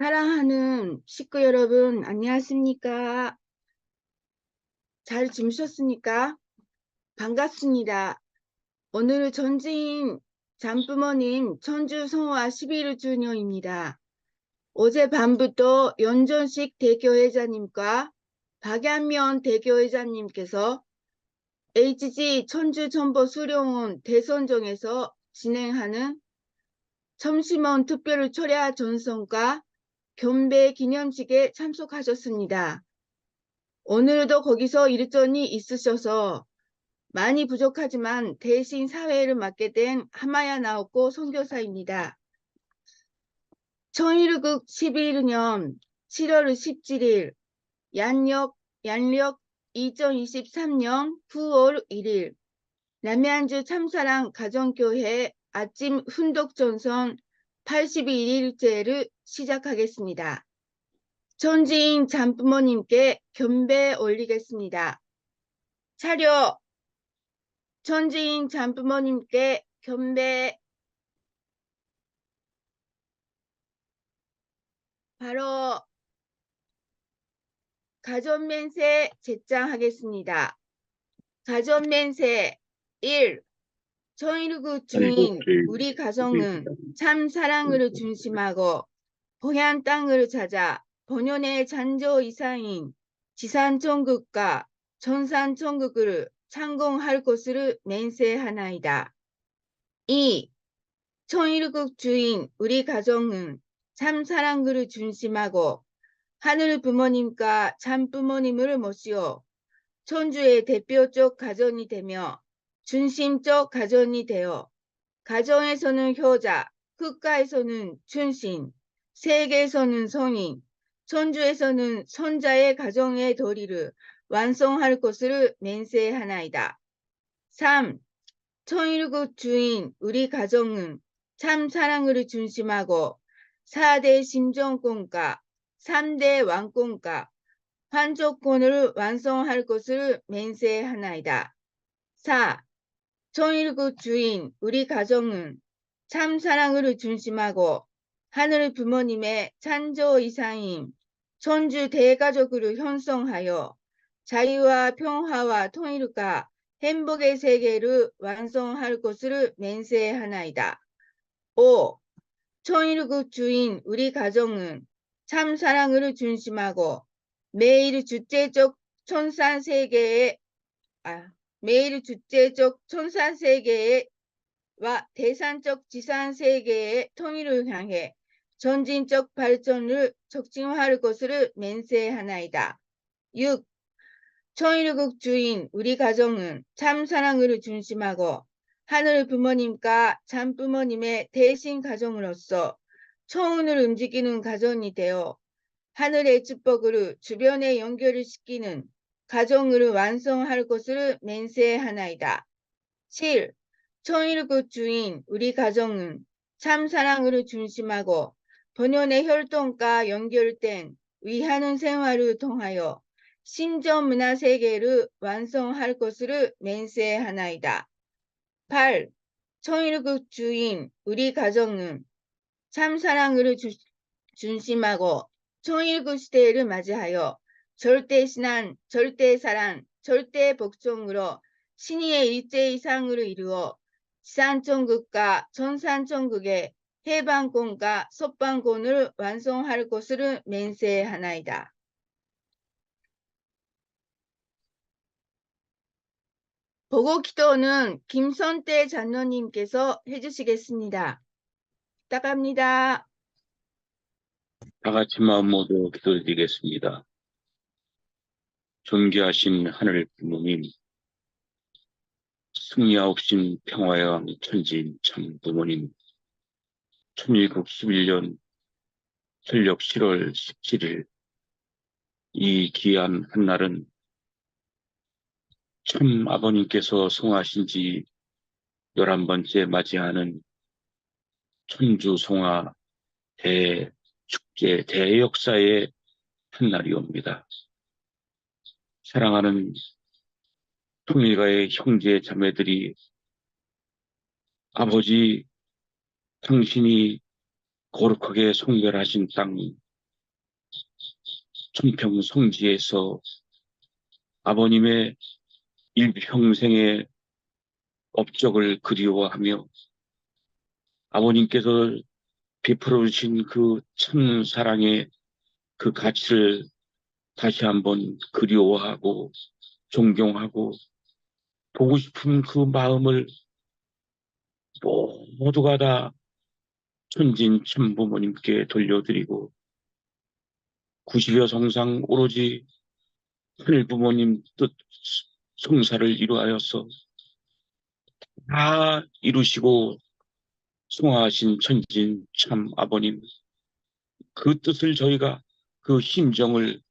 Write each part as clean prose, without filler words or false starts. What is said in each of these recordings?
사랑하는 식구 여러분, 안녕하십니까? 잘 주무셨습니까? 반갑습니다. 오늘은 전지인 잠부모님 천주 성화 11주년입니다. 어젯밤부터 연전식 대교회자님과 박양면 대교회자님께서 HG 천주 전보 수령원 대선정에서 진행하는 점심원 특별 철야 전성과 겸배 기념식에 참석하셨습니다. 오늘도 거기서 일정이 있으셔서 많이 부족하지만 대신 사회를 맡게 된 하마야 나오코 선교사입니다. 1100 11년 7월 17일 양력 2023년 9월 1일 남해안주 참사랑 가정교회 아침 훈독전선 81일째를 시작하겠습니다. 천지인 잠부모님께 겸배 올리겠습니다. 차려! 천지인 잠부모님께 겸배. 바로 가전면세 제장하겠습니다. 가전면세 1. 천일구 주인 우리 가정은 참 사랑을 중심하고 고향 땅을 찾아 본연의 잔조 이상인 지산천국과 전산천국을 창공할 것을 맹세하나이다. 2. 천일국 주인 우리 가정은 참 사랑을 중심하고 하늘 부모님과 참 부모님을 모시어 천주의 대표적 가정이 되며 중심적 가정이 되어 가정에서는 효자, 국가에서는 춘신, 세계에서는 성인, 천주에서는 선자의 가정의 도리를 완성할 것을 맹세하나이다. 3. 천일국 주인 우리 가정은 참 사랑을 중심하고 4대 심정권과 3대 왕권과 환족권을 완성할 것을 맹세하나이다. 4. 천일국 주인 우리 가정은 참 사랑을 중심하고 하늘 부모님의 찬조 이상인 천주 대가족을 형성하여 자유와 평화와 통일과 행복의 세계를 완성할 것을 맹세하나이다. 5. 천일국 주인 우리 가정은 참 사랑을 중심하고 매일 주체적 천산세계에 와 대산적 지산세계의 통일을 향해 전진적 발전을 촉진할 것을 맹세하나이다. 6. 천일국 주인 우리 가정은 참 사랑을 중심하고 하늘 부모님과 참 부모님의 대신 가정으로서 천운을 움직이는 가정이 되어 하늘의 축복을 주변에 연결을 시키는 가정을 완성할 것을 맹세하나이다. 7. 천일국 주인 우리 가정은 참 사랑을 중심하고 본연의 혈통과 연결된 위하는 생활을 통하여 신전 문화세계를 완성할 것을 맹세하나이다. 8. 천일국 주인 우리 가정은 참 사랑을 중심하고 천일국 시대를 맞이하여 절대신앙, 절대사랑, 절대복종으로 신의의 일제 이상을 이루어 지산천국과 전산천국의 해방권과 석방권을 완성할 것을 맹세하나이다. 보고 기도는 김선태 장로님께서 해주시겠습니다. 부탁합니다. 다 같이 마음 모두 기도드리겠습니다. 존귀하신 하늘 부모님, 승리하옵신 평화의 왕 천지인 참 부모님, 1111년 철력 7월 17일 이 귀한 한날은 참 아버님께서 성하신 지 11번째 맞이하는 천주 성화 대축제 대역사의 한날이옵니다. 사랑하는 통일가의 형제 자매들이 아버지 당신이 거룩하게 성별하신 땅 천평성지에서 아버님의 일평생의 업적을 그리워하며 아버님께서 베풀어 주신 그 참 사랑의 그 가치를 다시 한번 그리워하고 존경하고 보고 싶은 그 마음을 모두가 다 천진 참부모님께 돌려드리고 90여 성상 오로지 하늘 부모님 뜻 성사를 이루하여서 다 이루시고 승화하신 천진 참 아버님 그 뜻을 저희가 그 심정을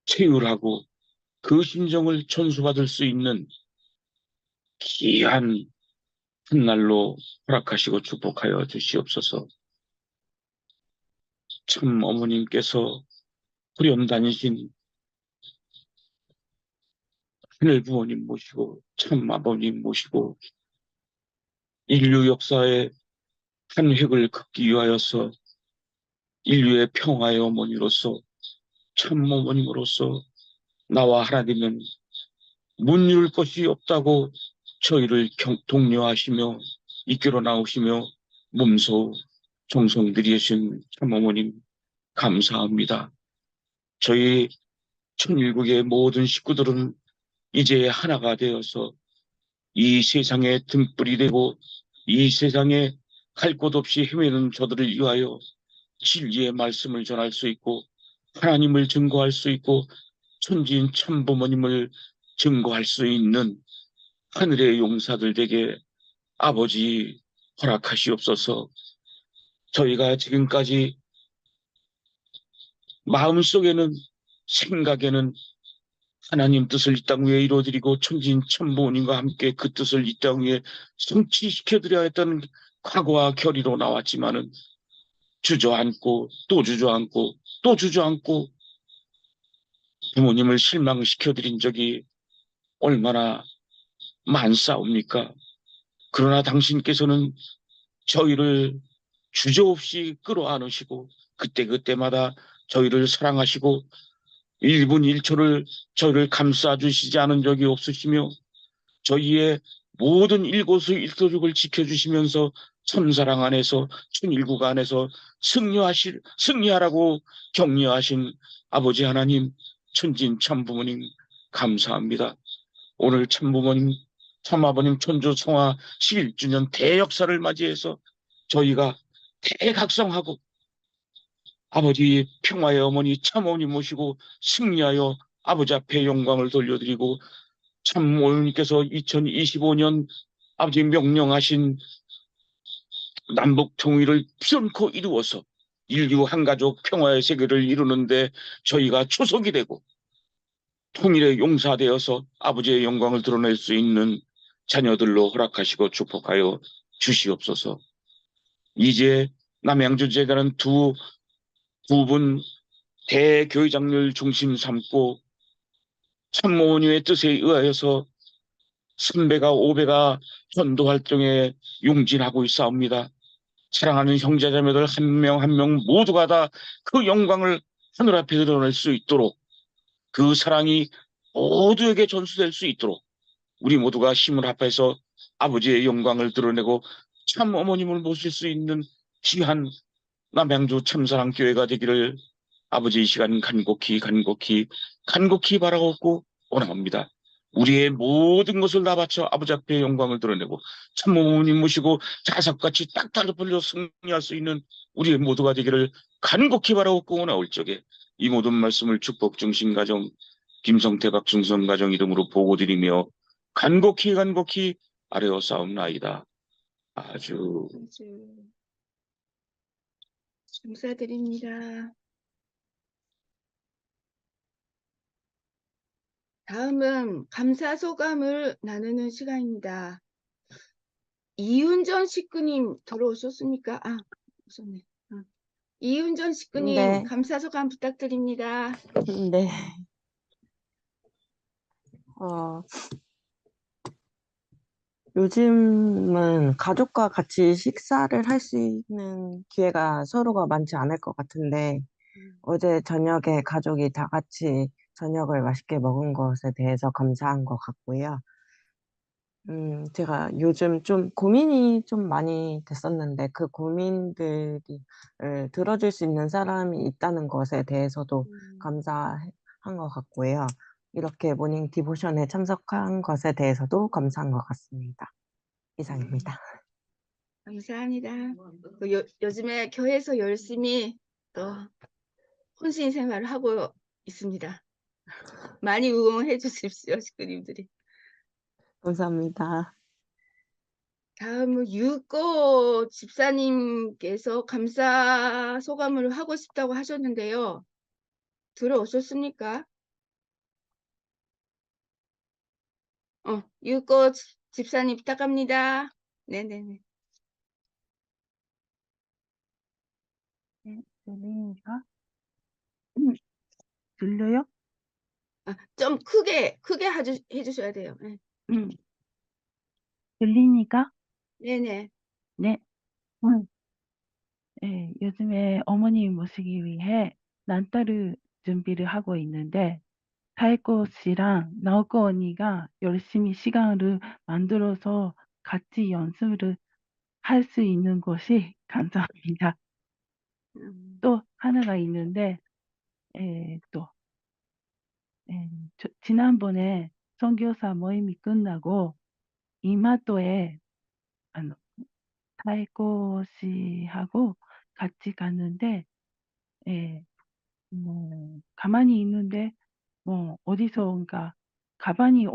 체휼하고 그 심정을 천수받을 수 있는 귀한 훗날로 허락하시고 축복하여 주시옵소서. 참 어머님께서 후렴 다니신 하늘 부모님 모시고 참 아버님 모시고 인류 역사의 한 획을 긋기 위하여서 인류의 평화의 어머니로서 참 어머님으로서 나와 하나님은 문이룰 것이 없다고 저희를 독려하시며 이끌어 나오시며 몸소 정성 들이신 참 어머님 감사합니다. 저희 천일국의 모든 식구들은 이제 하나가 되어서 이 세상에 등불이 되고 이 세상에 갈 곳 없이 헤매는 저들을 위하여 진리의 말씀을 전할 수 있고 하나님을 증거할 수 있고 천지인 참부모님을 증거할 수 있는 하늘의 용사들 되게 아버지 허락하시옵소서. 저희가 지금까지 마음속에는 생각에는 하나님 뜻을 이 땅 위에 이루어드리고 천지인 천부모님과 함께 그 뜻을 이 땅 위에 성취시켜드려야 했다는 각오와 결의로 나왔지만은 주저앉고 또 주저앉고 또 주저앉고 부모님을 실망시켜드린 적이 얼마나 많사옵니까? 그러나 당신께서는 저희를 주저없이 끌어안으시고 그때그때마다 저희를 사랑하시고 1분 1초를 저희를 감싸주시지 않은 적이 없으시며 저희의 모든 일거수일투족을 지켜주시면서 천사랑 안에서 천일국 안에서 승리하라고 격려하신 아버지 하나님 천진 참부모님 감사합니다. 오늘 참부모님 참아버님 천주성화 11주년 대역사를 맞이해서 저희가 대각성하고 아버지 평화의 어머니 참어머니 모시고 승리하여 아버지 앞에 영광을 돌려드리고 참모님께서 2025년 아버지 명령하신 남북 통일을 피연코 이루어서 인류 한가족 평화의 세계를 이루는데 저희가 초석이 되고 통일의 용사되어서 아버지의 영광을 드러낼 수 있는 자녀들로 허락하시고 축복하여 주시옵소서. 이제 남양주재단은 두 분 대교회장을 중심 삼고 참모님의 뜻에 의하여서 3배가 5배가 전도 활동에 용진하고 있사옵니다. 사랑하는 형제자매들 한 명 한 명 모두가 다 그 영광을 하늘 앞에 드러낼 수 있도록 그 사랑이 모두에게 전수될 수 있도록 우리 모두가 힘을 합해서 아버지의 영광을 드러내고 참 어머님을 모실 수 있는 귀한 남양주 참사랑교회가 되기를 아버지 이 시간 간곡히 바라옵고 원합니다. 우리의 모든 것을 다 바쳐 아버지 앞에 영광을 드러내고 참모모님 모시고 자석같이 딱딱 벌려 승리할 수 있는 우리의 모두가 되기를 간곡히 바라옵고 원하올 적에 이 모든 말씀을 축복 중심가정 김성태 박중선 가정 이름으로 보고드리며 간곡히 아뢰어 싸움나이다. 아주 감사드립니다. 다음은 감사 소감을 나누는 시간입니다. 이윤전 식구님 들어오셨습니까? 오셨네. 이윤전 식구님 네. 감사 소감 부탁드립니다. 네. 요즘은 가족과 같이 식사를 할 수 있는 기회가 서로가 많지 않을 것 같은데, 어제 저녁에 가족이 다 같이 저녁을 맛있게 먹은 것에 대해서 감사한 것 같고요. 제가 요즘 좀 고민이 좀 많이 됐었는데 그 고민들이 을 들어줄 수 있는 사람이 있다는 것에 대해서도 감사한 것 같고요. 이렇게 모닝 디보션에 참석한 것에 대해서도 감사한 것 같습니다. 이상입니다. 감사합니다. 요즘에 교회에서 열심히 또 혼신 생활을 하고 있습니다. 많이 응원해 주십시오, 식구님들이. 감사합니다. 다음은 유꼬 집사님께서 감사 소감을 하고 싶다고 하셨는데요. 들어오셨습니까? 유꼬 집사님 부탁합니다. 네네네. 네, 들리니까? 들려요? 좀 크게 해주셔야 돼요. 네. 들리니까? 네네. 네. 음. 네, 요즘에 어머님 모시기 위해 난타를 준비를 하고 있는데 타이코 씨랑 나오코 언니가 열심히 시간을 만들어서 같이 연습을 할 수 있는 것이 감사합니다. 또 하나가 있는데 또 지난번에 선교사 모임이 끝나고 이마토에 타이코 씨하고 같이 갔는데 가만히 있는데 어디서 가방을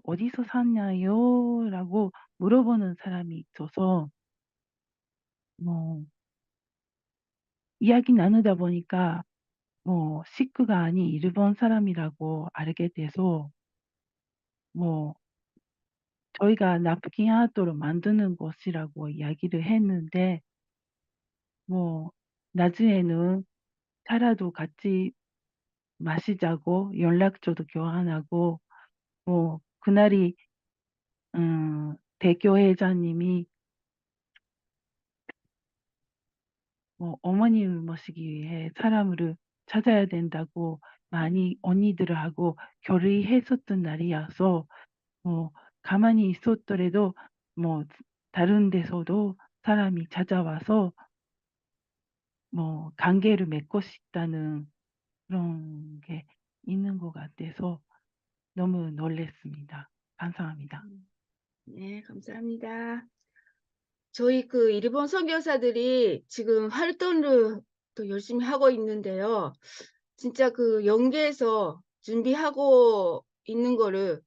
어디서 샀나요? 라고 물어보는 사람이 있어서 이야기 나누다 보니까 식구가 아닌 일본 사람이라고 알게 돼서 저희가 나프킨 아트를 만드는 곳이라고 이야기를 했는데 나중에는 차라도 같이 마시자고 연락처도 교환하고 그날이 대교회장님이 어머님을 모시기 위해 사람을 찾아야 된다고 많이 언니들하고 결의했었던 날이어서 가만히 있었더라도 다른 데서도 사람이 찾아와서 관계를 맺고 싶다는 그런 게 있는 것 같아서 너무 놀랐습니다. 감사합니다. 네, 감사합니다. 저희 그 일본 선교사들이 지금 활동을 또 열심히 하고 있는데요. 진짜 그 연계해서 준비하고 있는 거를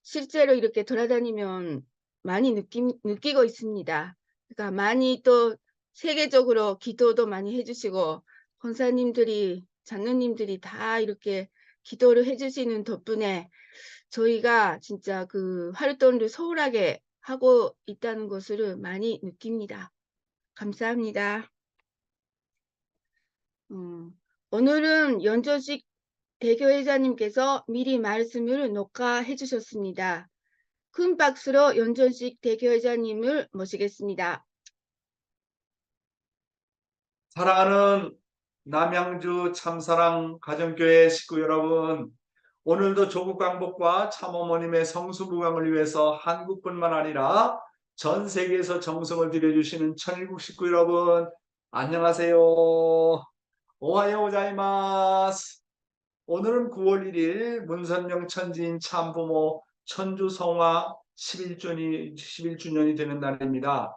실제로 이렇게 돌아다니면 많이 느끼고 있습니다. 그러니까 많이 또 세계적으로 기도도 많이 해주시고 권사님들이 장로님들이 다 이렇게 기도를 해주시는 덕분에 저희가 진짜 그 활동을 소홀하게 하고 있다는 것을 많이 느낍니다. 감사합니다. 오늘은 연조식 대교회장님께서 미리 말씀을 녹화해 주셨습니다. 큰 박수로 연전식 대교회장님을 모시겠습니다. 사랑하는 남양주 참사랑 가정교회 식구 여러분, 오늘도 조국 광복과 참어머님의 성수부강을 위해서 한국뿐만 아니라 전 세계에서 정성을 들여주시는 천일국 식구 여러분, 안녕하세요. 오하요 고자이마스. 오늘은 9월 1일 문선명 천지인 참부모 천주성화 11주년이 되는 날입니다.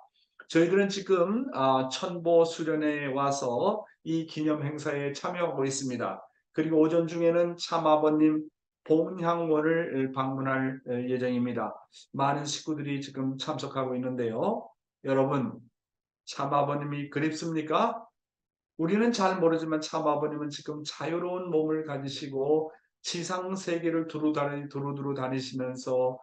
저희들은 지금 천보 수련회에 와서 이 기념 행사에 참여하고 있습니다. 그리고 오전 중에는 참아버님 봉향원을 방문할 예정입니다. 많은 식구들이 지금 참석하고 있는데요. 여러분, 참아버님이 그립습니까? 우리는 잘 모르지만 참아버님은 지금 자유로운 몸을 가지시고 지상 세계를 두루두루 다니시면서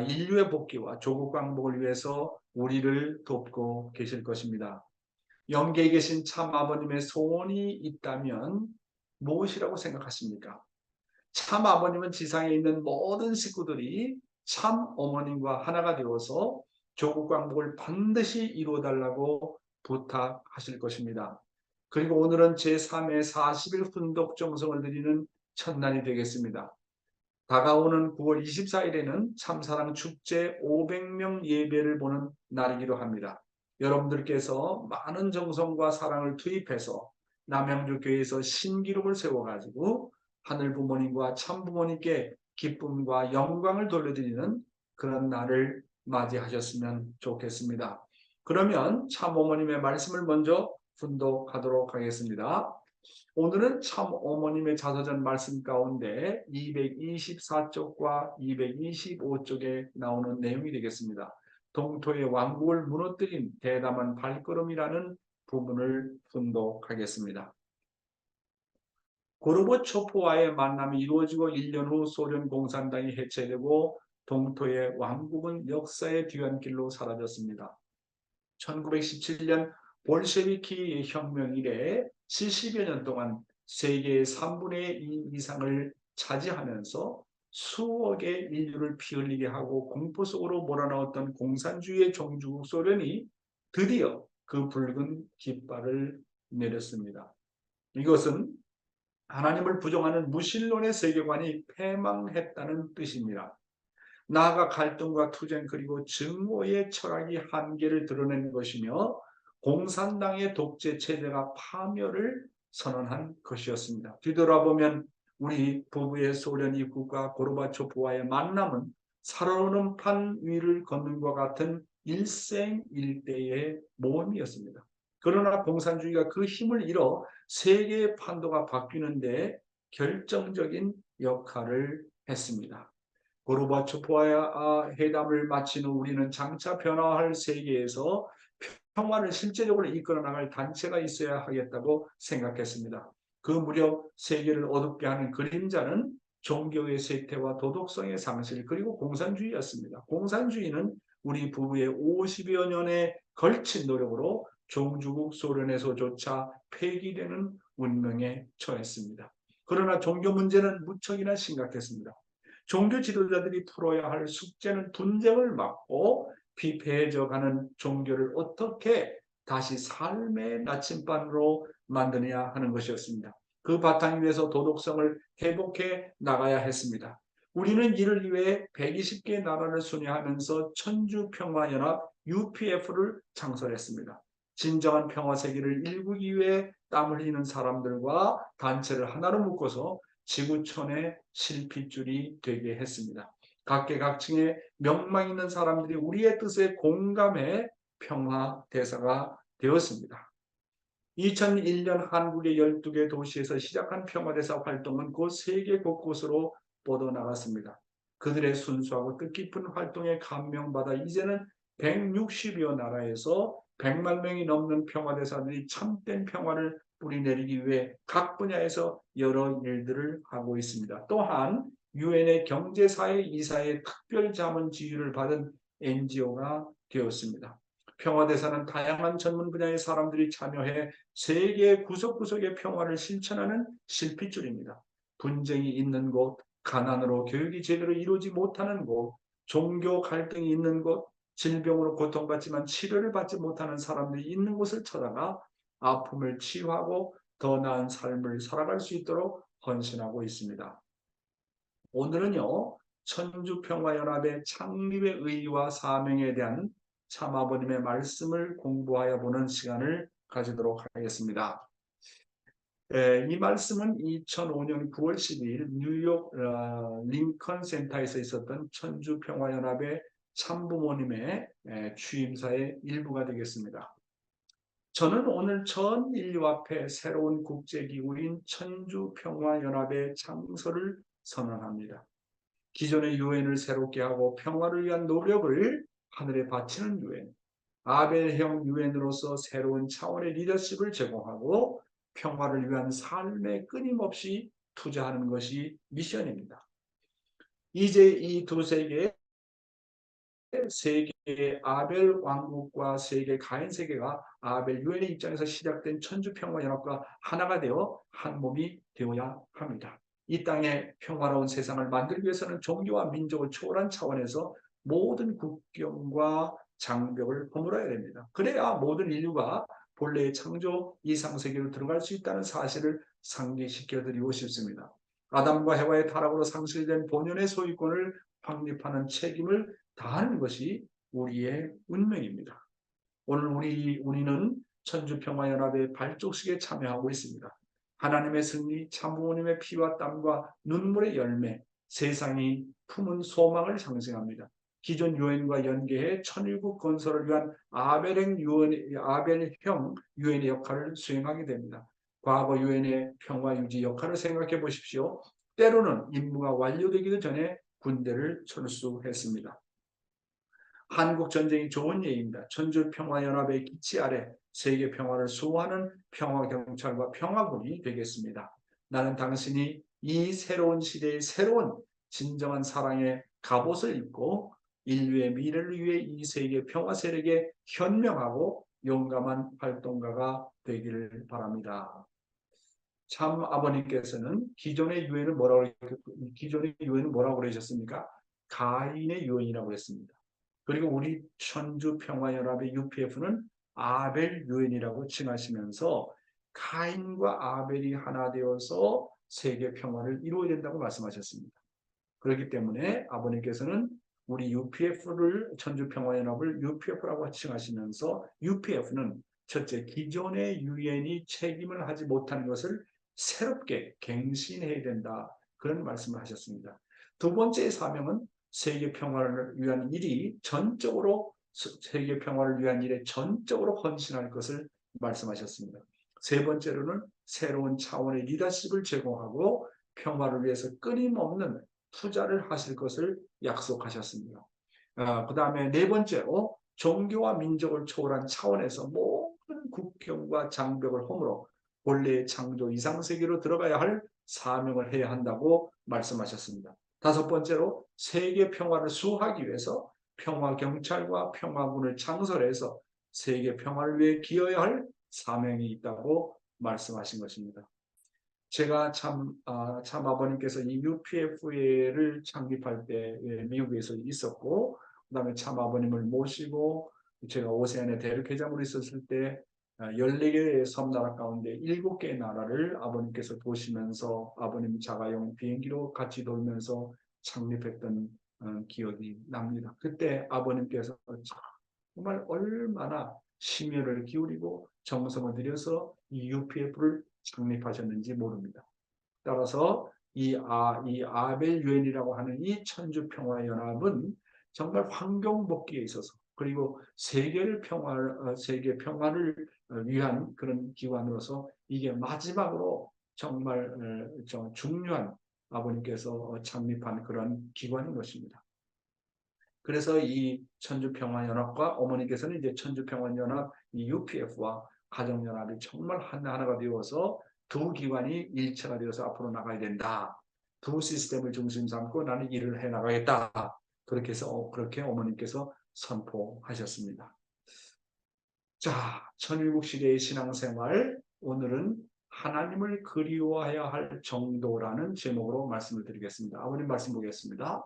인류의 복귀와 조국 광복을 위해서 우리를 돕고 계실 것입니다. 영계에 계신 참아버님의 소원이 있다면 무엇이라고 생각하십니까? 참아버님은 지상에 있는 모든 식구들이 참 어머님과 하나가 되어서 조국 광복을 반드시 이루어달라고 부탁하실 것입니다. 그리고 오늘은 제3회 40일 훈독 정성을 드리는 첫날이 되겠습니다. 다가오는 9월 24일에는 참사랑 축제 500명 예배를 보는 날이기도 합니다. 여러분들께서 많은 정성과 사랑을 투입해서 남양주 교회에서 신기록을 세워가지고 하늘 부모님과 참 부모님께 기쁨과 영광을 돌려드리는 그런 날을 맞이하셨으면 좋겠습니다. 그러면 참 어머님의 말씀을 먼저 분독하도록 하겠습니다. 오늘은 참 어머님의 자서전 말씀 가운데 224쪽과 225쪽에 나오는 내용이 되겠습니다. 동토의 왕국을 무너뜨린 대담한 발걸음이라는 부분을 분독하겠습니다. 고르바초프와의 만남이 이루어지고 1년 후 소련 공산당이 해체되고 동토의 왕국은 역사의 뒤안길로 사라졌습니다. 1917년 볼셰비키 혁명 이래 70여 년 동안 세계의 3분의 2 이상을 차지하면서 수억의 인류를 피 흘리게 하고 공포 속으로 몰아넣었던 공산주의의 종주국 소련이 드디어 그 붉은 깃발을 내렸습니다. 이것은 하나님을 부정하는 무신론의 세계관이 패망했다는 뜻입니다. 나아가 갈등과 투쟁 그리고 증오의 철학이 한계를 드러낸 것이며 공산당의 독재 체제가 파멸을 선언한 것이었습니다. 뒤돌아보면 우리 부부의 소련 입국과 고르바초프와의 만남은 살아오는 판 위를 걷는 것 같은 일생일대의 모험이었습니다. 그러나 공산주의가 그 힘을 잃어 세계의 판도가 바뀌는데 결정적인 역할을 했습니다. 고르바초프와의 회담을 마친 후 우리는 장차 변화할 세계에서 평화를 실제적으로 이끌어 나갈 단체가 있어야 하겠다고 생각했습니다. 그 무렵 세계를 어둡게 하는 그림자는 종교의 쇠퇴와 도덕성의 상실 그리고 공산주의였습니다. 공산주의는 우리 부부의 50여 년에 걸친 노력으로 종주국 소련에서조차 폐기되는 운명에 처했습니다. 그러나 종교 문제는 무척이나 심각했습니다. 종교 지도자들이 풀어야 할 숙제는 분쟁을 막고 피폐해져 가는 종교를 어떻게 다시 삶의 나침반으로 만드냐 하는 것이었습니다. 그 바탕 위에서 도덕성을 회복해 나가야 했습니다. 우리는 이를 위해 120개 나라를 순회하면서 천주평화연합 UPF를 창설했습니다. 진정한 평화 세계를 일구기 위해 땀 흘리는 사람들과 단체를 하나로 묶어서 지구촌의 실핏줄이 되게 했습니다. 각계각층의 명망 있는 사람들이 우리의 뜻에 공감해 평화 대사가 되었습니다. 2001년 한국의 12개 도시에서 시작한 평화대사 활동은 곧 세계 곳곳으로 뻗어나갔습니다. 그들의 순수하고 뜻깊은 활동에 감명받아 이제는 160여 나라에서 100만 명이 넘는 평화대사들이 참된 평화를 뿌리내리기 위해 각 분야에서 여러 일들을 하고 있습니다. 또한 유엔의 경제사회 이사의 특별자문 지위를 받은 NGO가 되었습니다. 평화대사는 다양한 전문 분야의 사람들이 참여해 세계 구석구석의 평화를 실천하는 실핏줄입니다. 분쟁이 있는 곳, 가난으로 교육이 제대로 이루어지지 못하는 곳, 종교 갈등이 있는 곳, 질병으로 고통받지만 치료를 받지 못하는 사람들이 있는 곳을 찾아가 아픔을 치유하고 더 나은 삶을 살아갈 수 있도록 헌신하고 있습니다. 오늘은요, 천주평화연합의 창립의 의의와 사명에 대한 참아버님의 말씀을 공부하여 보는 시간을 가지도록 하겠습니다. 이 말씀은 2005년 9월 12일 뉴욕 링컨 센터에서 있었던 천주평화연합의 참부모님의 취임사의 일부가 되겠습니다. 저는 오늘 전 인류 앞에 새로운 국제기구인 천주평화연합의 창설을 선언합니다. 기존의 유엔을 새롭게 하고 평화를 위한 노력을 하늘에 바치는 유엔, 아벨형 유엔으로서 새로운 차원의 리더십을 제공하고 평화를 위한 삶에 끊임없이 투자하는 것이 미션입니다. 이제 이 두 세계의 세계의 아벨 왕국과 세계 가인 세계가 아벨 유엔의 입장에서 시작된 천주평화연합과 하나가 되어 한 몸이 되어야 합니다. 이 땅에 평화로운 세상을 만들기 위해서는 종교와 민족을 초월한 차원에서 모든 국경과 장벽을 허물어야 됩니다. 그래야 모든 인류가 본래의 창조 이상세계로 들어갈 수 있다는 사실을 상기시켜 드리고 싶습니다. 아담과 해와의 타락으로 상실된 본연의 소유권을 확립하는 책임을 다하는 것이 우리의 운명입니다. 오늘 우리는 천주평화연합의 발족식에 참여하고 있습니다. 하나님의 승리, 참부모님의 피와 땀과 눈물의 열매, 세상이 품은 소망을 상징합니다. 기존 유엔과 연계해 천일국 건설을 위한 아벨형 유엔의 역할을 수행하게 됩니다. 과거 유엔의 평화 유지 역할을 생각해 보십시오. 때로는 임무가 완료되기도 전에 군대를 철수했습니다. 한국 전쟁이 좋은 예입니다. 천주평화연합의 기치 아래 세계 평화를 수호하는 평화경찰과 평화군이 되겠습니다. 나는 당신이 이 새로운 시대의 새로운 진정한 사랑의 갑옷을 입고 인류의 미래를 위해 이 세계 평화 세력에 현명하고 용감한 활동가가 되기를 바랍니다. 참 아버님께서는 기존의 유엔은 뭐라고 그러셨습니까? 가인의 유엔이라고 했습니다. 그리고 우리 천주평화연합의 UPF는 아벨 유엔이라고 칭하시면서 가인과 아벨이 하나 되어서 세계 평화를 이루어야 된다고 말씀하셨습니다. 그렇기 때문에 아버님께서는 우리 UPF를 천주평화연합을 UPF라고 칭하시면서 UPF는 첫째, 기존의 유엔이 책임을 하지 못하는 것을 새롭게 갱신해야 된다. 그런 말씀을 하셨습니다. 두 번째 사명은 세계 평화를 위한 일이 전적으로 세계 평화를 위한 일에 전적으로 헌신할 것을 말씀하셨습니다. 세 번째로는 새로운 차원의 리더십을 제공하고 평화를 위해서 끊임없는 투자를 하실 것을 약속하셨습니다. 그 다음에 네 번째로 종교와 민족을 초월한 차원에서 모든 국경과 장벽을 허물어 본래의 창조 이상세계로 들어가야 할 사명을 해야 한다고 말씀하셨습니다. 다섯 번째로 세계 평화를 수호하기 위해서 평화경찰과 평화군을 창설해서 세계 평화를 위해 기여해야 할 사명이 있다고 말씀하신 것입니다. 제가 참 아버님께서 이 UPF를 창립할 때 미국에서 있었고, 그 다음에 참 아버님을 모시고 제가 오세안의 대륙회장으로 있었을 때 14개의 섬나라 가운데 7개의 나라를 아버님께서 도시면서 아버님 자가용 비행기로 같이 돌면서 창립했던 기억이 납니다. 그때 아버님께서 정말 얼마나 심혈을 기울이고 정성을 들여서 이 UPF를 창립하셨는지 모릅니다. 따라서 이 아벨 유엔이라고 하는 이 천주평화연합은 정말 환경복귀에 있어서 그리고 세계 평화를 위한 그런 기관으로서 이게 마지막으로 정말 중요한 아버님께서 창립한 그런 기관인 것입니다. 그래서 이 천주평화연합과 어머니께서는 이제 천주평화연합 이 UPF와 가정연합이 정말 하나가 되어서 두 기관이 일체가 되어서 앞으로 나가야 된다. 두 시스템을 중심 삼고 나는 일을 해 나가겠다. 그렇게 해서 그렇게 어머니께서 선포하셨습니다. 자, 천일국 시대의 신앙생활, 오늘은 하나님을 그리워해야 할 정도라는 제목으로 말씀을 드리겠습니다. 아버님 말씀 보겠습니다.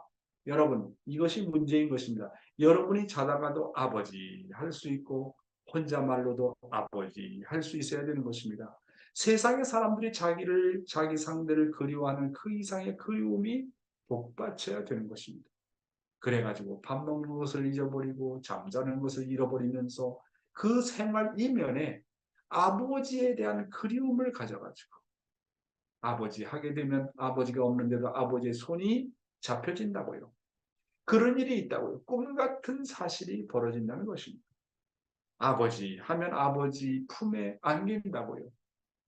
여러분, 이것이 문제인 것입니다. 여러분이 자다가도 아버지 할 수 있고 혼자말로도 아버지 할 수 있어야 되는 것입니다. 세상의 사람들이 자기 상대를 그리워하는 그 이상의 그리움이 복받쳐야 되는 것입니다. 그래가지고 밥 먹는 것을 잊어버리고 잠자는 것을 잃어버리면서 그 생활 이면에 아버지에 대한 그리움을 가져가지고 아버지 하게 되면 아버지가 없는데도 아버지의 손이 잡혀진다고요. 그런 일이 있다고요. 꿈 같은 사실이 벌어진다는 것입니다. 아버지 하면 아버지 품에 안긴다고요.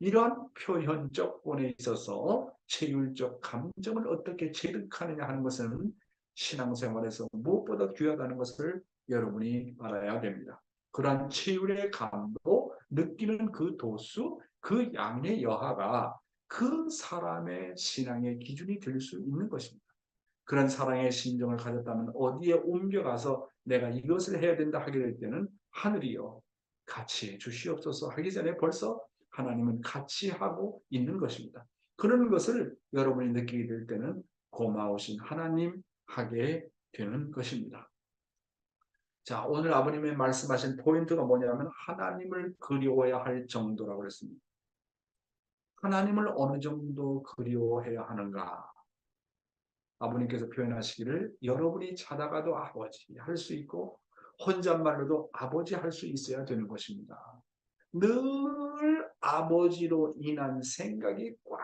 이러한 표현적권에 있어서 체율적 감정을 어떻게 체득하느냐 하는 것은 신앙생활에서 무엇보다 귀하다는 것을 여러분이 알아야 됩니다. 그러한 체율의 감도, 느끼는 그 도수, 그 양의 여하가 그 사람의 신앙의 기준이 될 수 있는 것입니다. 그런 사랑의 심정을 가졌다면 어디에 옮겨가서 내가 이것을 해야 된다 하게 될 때는 하늘이요 같이 해 주시옵소서 하기 전에 벌써 하나님은 같이 하고 있는 것입니다. 그런 것을 여러분이 느끼게 될 때는 고마우신 하나님 하게 되는 것입니다. 자, 오늘 아버님의 말씀하신 포인트가 뭐냐면 하나님을 그리워야 할 정도라고 그랬습니다. 하나님을 어느 정도 그리워해야 하는가? 아버님께서 표현하시기를 여러분이 자다가도 아버지 할 수 있고 혼잣말로도 아버지 할 수 있어야 되는 것입니다. 늘 아버지로 인한 생각이 꽉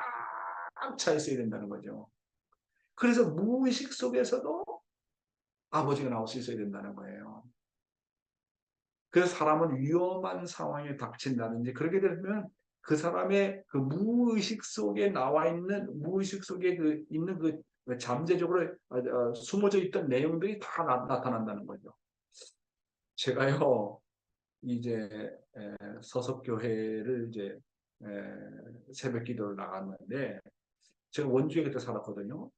차 있어야 된다는 거죠. 그래서 무의식 속에서도 아버지가 나올 수 있어야 된다는 거예요. 그래서 사람은 위험한 상황에 닥친다든지 그렇게 되면 그 사람의 그 무의식 속에 나와 있는 무의식 속에 있는 그 잠재적으로 숨어져 있던 내용들이 다 나타난다는 거죠. 제가요 이제 서석교회를 이제 새벽 기도를 나갔는데 제가 원주에 그때 살았거든요.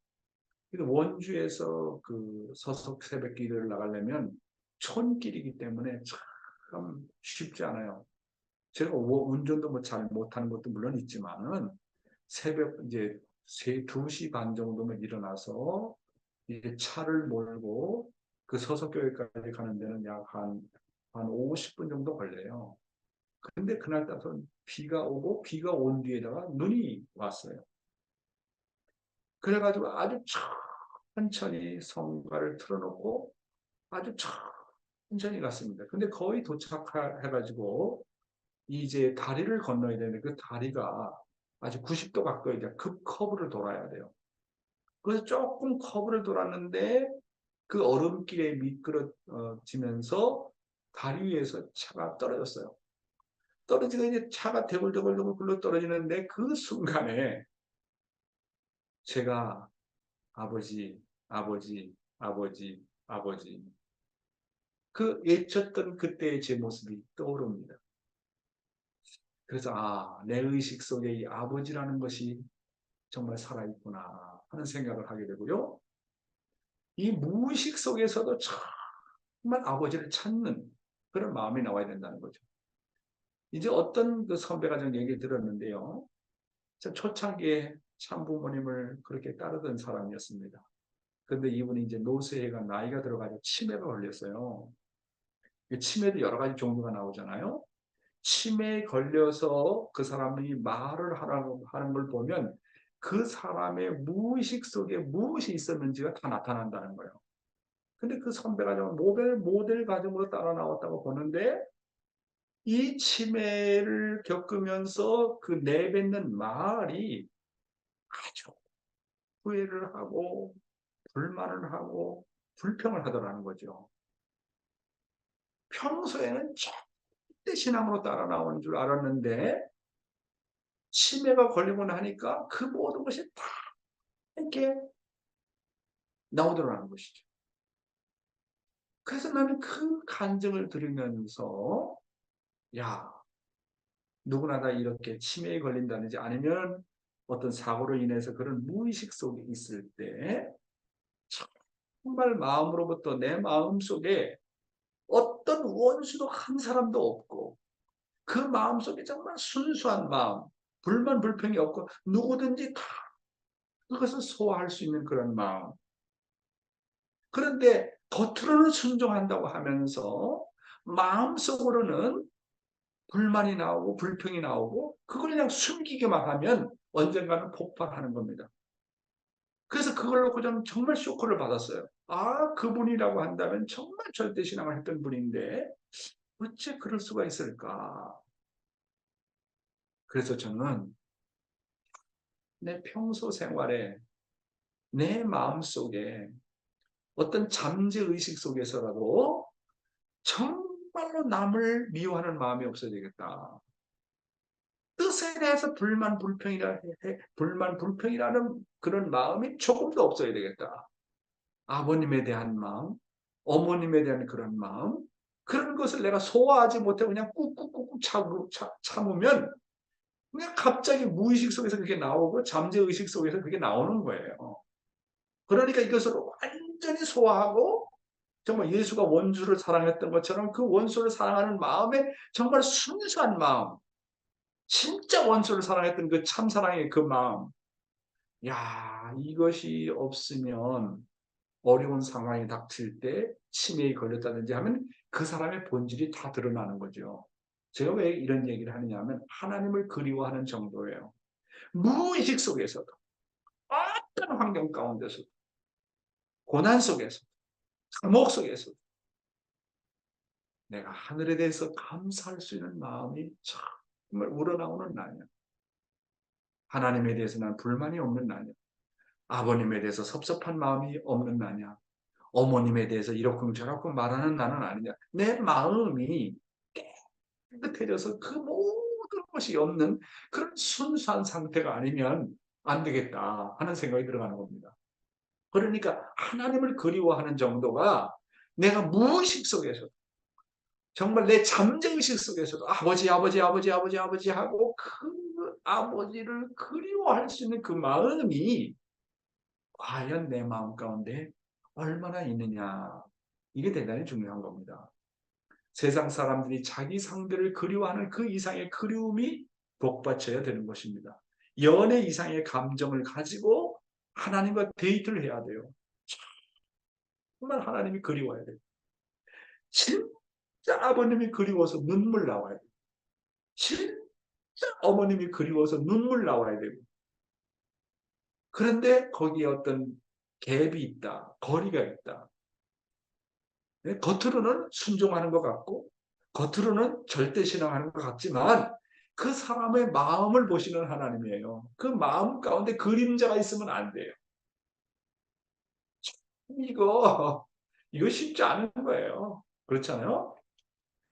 근데 원주에서 그 서석 새벽 기도를 나가려면 촌길이기 때문에 참 쉽지 않아요. 제가 운전도 뭐 잘 못하는 것도 물론 있지만은 새벽 이제 2시 반 정도면 일어나서 이제 차를 몰고 그 서석교회까지 가는 데는 약 한 50분 정도 걸려요. 근데 그날따라 비가 오고 비가 온 뒤에다가 눈이 왔어요. 그래가지고 아주 천천히 성가를 틀어놓고 아주 천천히 갔습니다. 근데 거의 도착해가지고 이제 다리를 건너야 되는데 그 다리가 아주 90도 가까이 급 커브를 돌아야 돼요. 그래서 조금 커브를 돌았는데 그 얼음길에 미끄러지면서 다리 위에서 차가 떨어졌어요. 떨어지고 이제 차가 대굴대굴 굴러 떨어지는데 그 순간에 제가 아버지, 아버지, 아버지, 아버지 그 외쳤던 그때의 제 모습이 떠오릅니다. 그래서 내 의식 속에 이 아버지라는 것이 정말 살아있구나 하는 생각을 하게 되고요. 이 무의식 속에서도 정말 아버지를 찾는 그런 마음이 나와야 된다는 거죠. 이제 어떤 그 선배가 좀 얘기 들었는데요. 초창기에 참부모님을 그렇게 따르던 사람이었습니다. 그런데 이분이 이제 노쇠가 나이가 들어가지고 치매가 걸렸어요. 치매도 여러 가지 종류가 나오잖아요. 치매에 걸려서 그 사람이 말을 하는 걸 보면 그 사람의 무의식 속에 무엇이 있었는지가 다 나타난다는 거예요. 근데 그 선배가 좀 모델 가정으로 따라 나왔다고 보는데 이 치매를 겪으면서 그 내뱉는 말이 아주 후회를 하고 불만을 하고 불평을 하더라는 거죠. 평소에는 절대 신앙으로 따라 나오는 줄 알았는데 치매가 걸리고 나니까 그 모든 것이 다 이렇게 나오더라는 것이죠. 그래서 나는 그 간증을 들으면서 야, 누구나 다 이렇게 치매에 걸린다든지 아니면 어떤 사고로 인해서 그런 무의식 속에 있을 때 정말 마음으로부터 내 마음 속에 어떤 원수도 한 사람도 없고 그 마음 속에 정말 순수한 마음, 불만 불평이 없고 누구든지 다 그것을 소화할 수 있는 그런 마음. 그런데 겉으로는 순종한다고 하면서 마음속으로는 불만이 나오고 불평이 나오고 그걸 그냥 숨기기만 하면 언젠가는 폭발하는 겁니다. 그래서 그걸 놓고 저는 정말 쇼크를 받았어요. 그분이라고 한다면 정말 절대신앙을 했던 분인데 어째 그럴 수가 있을까? 그래서 저는 내 평소 생활에 내 마음속에 어떤 잠재의식 속에서라도 정말로 남을 미워하는 마음이 없어야 되겠다. 뜻에 대해서 불만, 불평이라는 그런 마음이 조금도 없어야 되겠다. 아버님에 대한 마음, 어머님에 대한 그런 마음, 그런 것을 내가 소화하지 못하고 그냥 꾹꾹꾹꾹 참으면 그냥 갑자기 무의식 속에서 그게 나오고 잠재의식 속에서 그게 나오는 거예요. 그러니까 이것을 완전히 소화하고 정말 예수가 원수를 사랑했던 것처럼 그 원수를 사랑하는 마음에 정말 순수한 마음, 진짜 원수를 사랑했던 그 참사랑의 그 마음. 야, 이것이 없으면 어려운 상황이 닥칠 때 치매에 걸렸다든지 하면 그 사람의 본질이 다 드러나는 거죠. 제가 왜 이런 얘기를 하느냐 하면 하나님을 그리워하는 정도예요. 무의식 속에서도 어떤 환경 가운데서도 고난 속에서 감옥 속에서 내가 하늘에 대해서 감사할 수 있는 마음이 정말 우러나오는 날이야. 하나님에 대해서 난 불만이 없는 날이야. 아버님에 대해서 섭섭한 마음이 없는 나냐. 어머님에 대해서 이러쿵저러쿵 말하는 나는 아니냐. 내 마음이 깨끗해져서 그 모든 것이 없는 그런 순수한 상태가 아니면 안 되겠다 하는 생각이 들어가는 겁니다. 그러니까 하나님을 그리워하는 정도가 내가 무의식 속에서 정말 내 잠재의식 속에서도 아버지 하고 그 아버지를 그리워할 수 있는 그 마음이 과연 내 마음 가운데 얼마나 있느냐. 이게 대단히 중요한 겁니다. 세상 사람들이 자기 상대를 그리워하는 그 이상의 그리움이 복받쳐야 되는 것입니다. 연애 이상의 감정을 가지고 하나님과 데이트를 해야 돼요. 정말 하나님이 그리워야 돼요. 진짜 아버님이 그리워서 눈물 나와야 돼요. 진짜 어머님이 그리워서 눈물 나와야 되고. 그런데 거기에 어떤 갭이 있다. 거리가 있다. 겉으로는 순종하는 것 같고 겉으로는 절대 신앙하는 것 같지만 그 사람의 마음을 보시는 하나님이에요. 그 마음 가운데 그림자가 있으면 안 돼요. 이거 쉽지 않은 거예요. 그렇잖아요.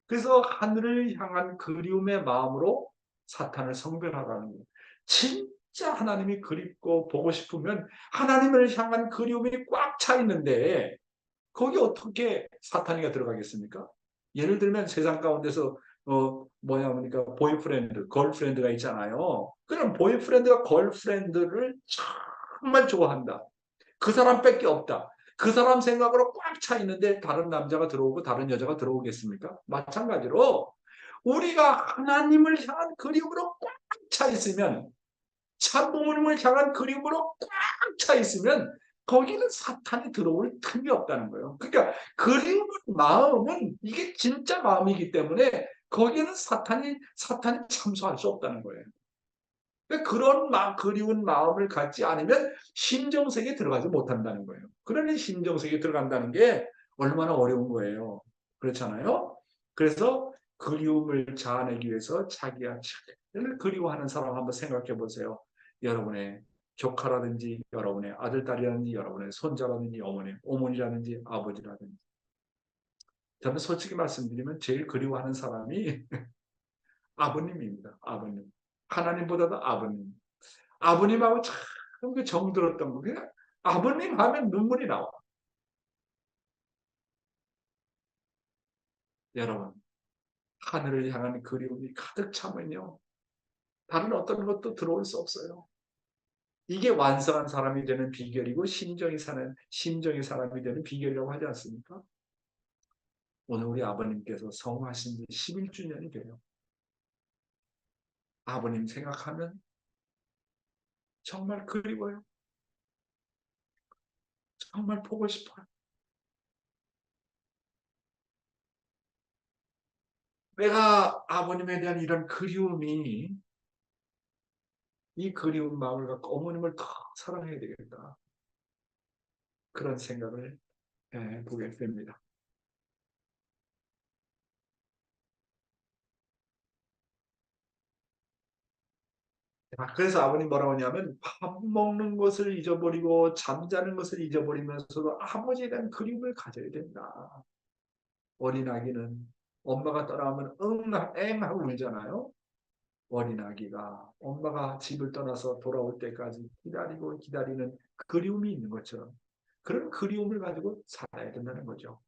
그래서 하늘을 향한 그리움의 마음으로 사탄을 성별하라는 거예요. 진짜 하나님이 그립고 보고 싶으면 하나님을 향한 그리움이 꽉 차 있는데 거기 어떻게 사탄이가 들어가겠습니까? 예를 들면 세상 가운데서 그러니까 보이프렌드, 걸프렌드가 있잖아요. 그럼 보이프렌드가 걸프렌드를 정말 좋아한다. 그 사람밖에 없다. 그 사람 생각으로 꽉 차 있는데 다른 남자가 들어오고 다른 여자가 들어오겠습니까? 마찬가지로 우리가 하나님을 향한 그리움으로 꽉 차 있으면 참부모님을 향한 그리움으로 꽉 차 있으면 거기는 사탄이 들어올 틈이 없다는 거예요. 그러니까 그리운 마음은 이게 진짜 마음이기 때문에 거기는 사탄이 참소할 수 없다는 거예요. 그러니까 그런 그리운 마음을 갖지 않으면 심정세계에 들어가지 못한다는 거예요. 그러니 심정세계에 들어간다는 게 얼마나 어려운 거예요. 그렇잖아요. 그래서 그리움을 자아내기 위해서 자기가 자기를 그리워하는 사람 한번 생각해 보세요. 여러분의 조카라든지 여러분의 아들, 딸이라든지 여러분의 손자라든지 어머니라든지 아버지라든지. 저는 솔직히 말씀드리면 제일 그리워하는 사람이 아버님입니다. 아버님. 하나님보다도 아버님. 아버님하고 참 정들었던 거. 그냥 아버님 하면 눈물이 나와. 여러분, 하늘을 향한 그리움이 가득 차면요. 다른 어떤 것도 들어올 수 없어요. 이게 완성한 사람이 되는 비결이고 심정이 사람이 되는 비결이라고 하지 않습니까? 오늘 우리 아버님께서 성하신 지 11주년이 돼요. 아버님 생각하면 정말 그리워요. 정말 보고 싶어요. 내가 아버님에 대한 이런 그리움이 이 그리운 마음을 갖고 어머님을 더 사랑해야 되겠다. 그런 생각을 보게 됩니다. 그래서 아버님 뭐라고 하냐면 밥 먹는 것을 잊어버리고 잠자는 것을 잊어버리면서도 아버지에 대한 그리움을 가져야 된다. 어린 아기는 엄마가 떠나면 응 하고 울잖아요. 어린 아기가 엄마가 집을 떠나서 돌아올 때까지 기다리고 기다리는 그리움이 있는 것처럼 그런 그리움을 가지고 살아야 된다는 거죠.